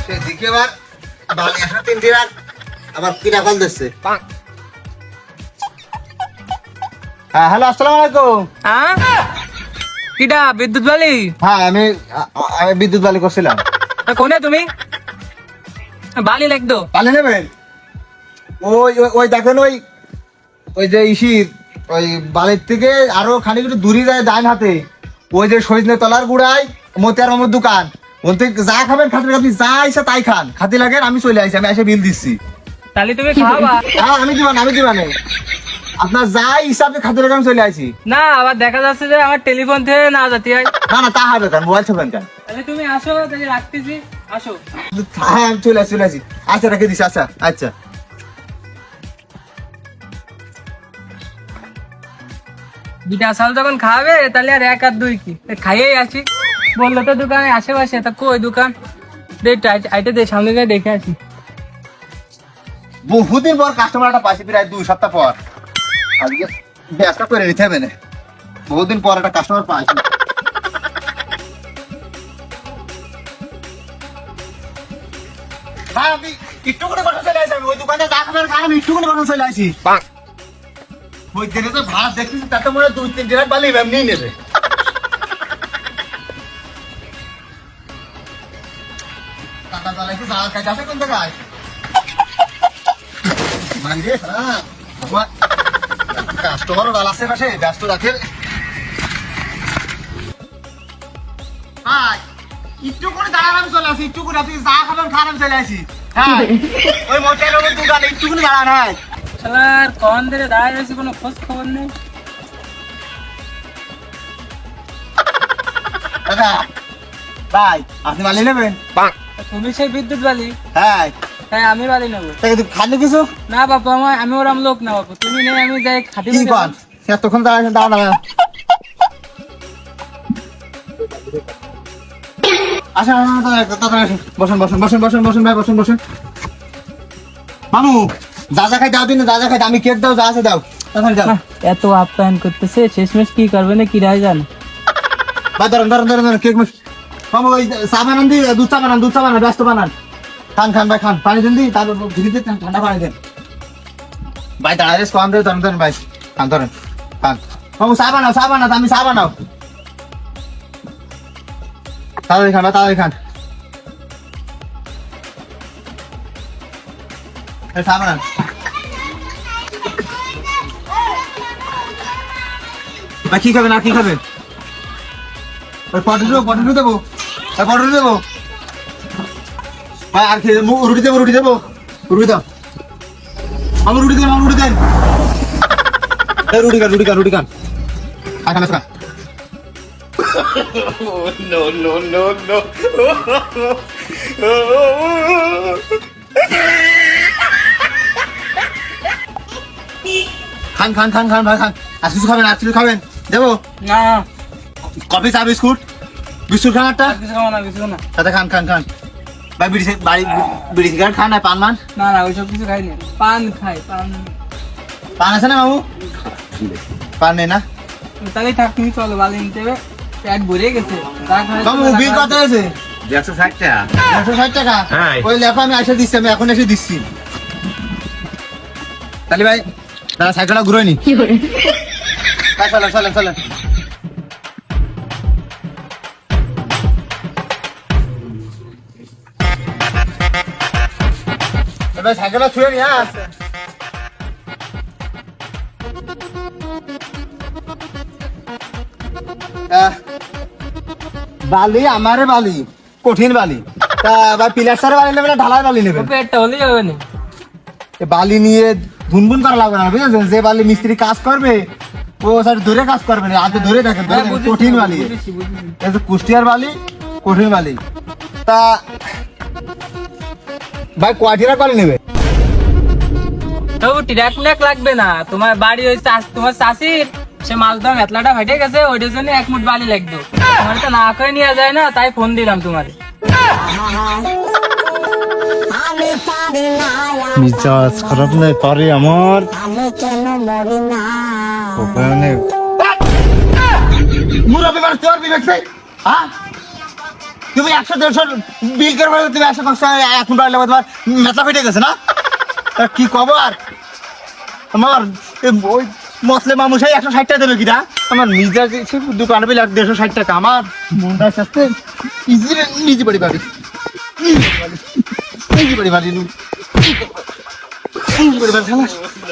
সেদিকে আবার বালি আসা 3 দিন আবার কিনা কল দিচ্ছে। হ্যাঁ হ্যালো, আসসালামু আলাইকুম। কিটা বিদ্যুৎ বালি? হ্যাঁ আমি বিদ্যুৎ বালি করছিলাম। কোনে তুমি? বালি লাগতো। বালি নেবেন? ওই ওই ওই দেখেন ওই ওই যে ইসির ওই বালির থেকে আরো খানিক একটু দূরে যায় ডাইন হাতে, ওই যে সজনে তলার গুড়ায় মতিয়ার মামার দোকান, ওন থেকে যা খাবেন খাতির আপনি যা ইচ্ছা তাই খান, খাতি লাগেন আমি চলে আসি, আমি এসে বিল দিচ্ছি। তাহলে তুমি খাওয়াবা? হ্যাঁ আমি দিবানে আপনার যা ইচ্ছা আপনি খাতি লাগেন চলে আসি। না আবার দেখা যাচ্ছে যে আমার টেলিফোন থেকে না যেতে হয়। না না তা হবে কেন, মোবাইল ছবেন কেন? তাহলে তুমি আসো, তাহলে রাখতেছি, আসো। হ্যাঁ আমি চলে আসি। আচ্ছা রেখে দিচ্ছি। আচ্ছা আচ্ছা বিটা সাল যখন খাবে তাহলে আর 1 আর 2 কি খাইয়েই আসি। বললো তো দোকানে আশেপাশে, তা কই দোকান? আইতে দে, সামনে গিয়ে দেখে আসি। বহুদিন পর কাস্টমার একটা পাইছি, প্রায় 2 সপ্তাহ পর। আজকে ব্যবসা করে নিতে হবে না, বহুদিন পর একটা কাস্টমার পাইছি। ভাই আমি একটু করে কথা চলে আসি, ওই দোকানে যা খাবেন খান, আমি একটু করে কথা চলে আসি। ওই দিনে তো ভাড়া দেখতেছি, তাতে মনে হয় 2-3 দিনের বালি এমনি নেবে। টাকা চালাইছি, জাল খাইতে আছে কোন জায়গায়? মানবে হ্যাঁ, আমার কাস্টমারও ডাল আছে পাশে, ব্যস্ত রাখে। ভাই একটু করে দাঁড়ান, আমি চলে আসি। একটু করে আপনি যা খাবেন খান, আমি চলে আসি। হ্যাঁ ওই মোটের দোকানে একটু করে দাঁড়ান। হ্যাঁ শালার কখন ধরে দাঁড়ায় আছি, কোনো খোঁজ খবর নেই। দাদা ভাই আপনি বালি নেবেন? তুমি সেই বিদ্যুৎ বালি? হ্যাঁ তাই আমি বালি নেবো। খালি কিছু না বাপু, আমি ওরম লোক না বাপু, তুমি নেই আমি যাই খাটি। কি কন এতক্ষণ দাঁড়ান দাঁড়ান। আচ্ছা বসেন বসেন বসেন বসেন বসেন ভাই বসেন বসেন। মামু যা যা খাই দাও দিন, যা যা খাই আমি কেক দাও, যা আছে দাও, তাড়াতাড়ি দাও। এত আপ্যায়ন করতেছে, শেষমেশ কি করবে না কি রায় জানে। ভাই ধরেন ধরেন ধরেন ধরেন কেক। মামু ওই চা বানান দি, দুধ চা বানান, ব্যস্ত বানান। খান খান ভাই খান, পানি দেন দি, তারপর ধীরে ঠান্ডা পানি দেন ভাই। দাঁড়ায় কম দেয়, ধরেন ধরেন ভাই, খান ধরেন খান। মামু চা বানাও আমি চা বানাও, তাড়াতাড়ি খান ভাই, তাড়াতাড়ি খান। চা বানান ভাই। কি খাবেন আর কি খাবেন? ওই পটেটো দেবো ভাই। আর খেয়ে রুটি দেবো রুটি দাও। আমার রুটি দেন রুটি খান খান খান। No. খান ভাই খান। আর কিছু খাবেন দেবো? না কফি চা বিস্কুট খান একটা। কিছু খাবো না, কিছু না। সাথে খান ভাই। বিড়ি সিগারেট খান না পান মান? না ওইসব কিছু খাইনি। পান খাই, পান আছে না মামু? পান নেই না? তাহলে থাক, তুমি চলো, বালি নিতে হবে, পেট ভরে গেছে। মামু বিল কত আছে? 160 টাকা। 160 টাকা? হ্যাঁ। ওই লেখা আমি এখন এসে দিচ্ছি। তাহলে ভাই দাদা সাইকেলটা ঘুরে নি। চলেন। ভাই সাইকেলটা ছুঁয়ে নি। হ্যাঁ বালি আমারে বালি কঠিন বালি। তা ভাই পিলার সারে বালি নেবে না ঢালাই বালি নেবে? পেটটা হলেই হবে না। বালি নিয়ে ধুনবুন করা লাগবে না, বুঝেছেন? যে বালি মিস্ত্রি কাজ করবে ও স্যার ধরে কাজ করবে না, হাতে ধরে দেখেন কঠিন বালি। কুষ্টিয়ার বালি কঠিন বালি। তা ভাই কোয়াটিরা বালি নেবে? তবু টিরাক লাগবে না, তোমার বাড়ি ওই তোমার চাষির সে মালদম এতলাটা ফেটে গেছে, ওইটার জন্য 1 মুঠ বালি লাগতো। তোমার তো না করে নিয়ে যায় না, তাই ফোন দিলাম তোমার। মিজাজ খারাপ নাই পারে আমার। মুরব্বি মানুষ তোর বিবেক নেই? হ্যাঁ তুমি 100-150 বিল করে বলে তুমি 100-500 এখন বাড়লে তোমার মেথা ফেটে গেছে না? আর কি খবর আমার ওই মসলে মামুসাই 160 টাকা দেবে কিনা? আমার নিজের দোকানে পেলে 150 টাকা আমার মনটা আসতে ইজি নিজে বাড়ি পাবি নিজে বাড়ি পাবি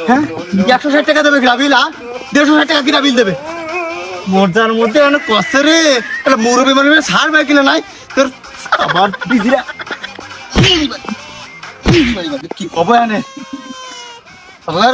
হ্যাঁ 160 টাকা দেবে কিনা বিল? 150 টাকা কিনা বিল দেবে? মর্যাদার মধ্যে অনেক কষ্ট রে। মুরব্বী মানুষ সার বাই কিনা নাই তোর আবার বিজিরা কি খবর আনে আবার